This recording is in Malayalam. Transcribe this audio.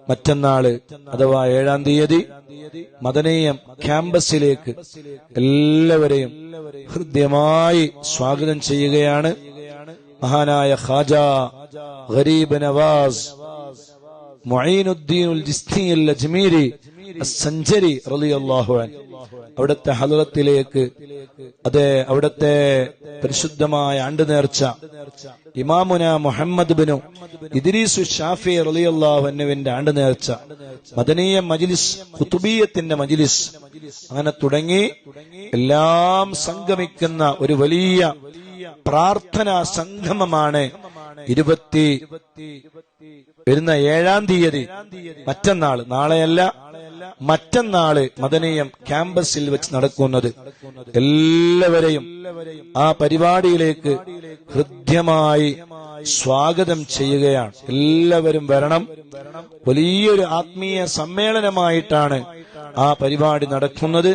മറ്റന്നാള് അഥവാ 7-ാം തീയതി മദനീയം ക്യാമ്പസിലേക്ക് എല്ലാവരെയും ഹൃദ്യമായി സ്വാഗതം ചെയ്യുകയാണ്. മഹാനായ ഖാജ ഗരീബ് നവാസ് മുഈനുദ്ദീൻ അൽ-ജിസ്തി അൽ-അജ്മീരി അസ്-സഞ്ചരി റളിയല്ലാഹു അൻഹു അവിടുത്തെ ഹളറത്തിലേക്ക്, അതെ അവിടുത്തെ പരിശുദ്ധമായ ആണ്ട് നേർച്ച ഇമാമുന മുഹമ്മദ് ബിനു ഇദ്രീസ് ഷാഫി റളിയല്ലാഹു അൻഹുവിന്റെ ആണ്ട് നേർച്ച, മദനീയ മജ്ലിസ്, ഖുതുബിയ്യത്തിന്റെ മജ്ലിസ്, അങ്ങനെ തുടങ്ങി എല്ലാം സംഗമിക്കുന്ന ഒരു വലിയ പ്രാർത്ഥനാ സംഗമമാണ് വരുന്ന 7-ാം തീയതി മറ്റന്നാള്, നാളെയല്ല മറ്റന്നാള് മദനീയം ക്യാമ്പസിൽ വെച്ച് നടക്കുന്നത്. എല്ലാവരെയും ആ പരിപാടിയിലേക്ക് ഹൃദ്യമായി സ്വാഗതം ചെയ്യുകയാണ്. എല്ലാവരും വരണം. വലിയൊരു ആത്മീയ സമ്മേളനമായിട്ടാണ് ആ പരിപാടി നടക്കുന്നത്.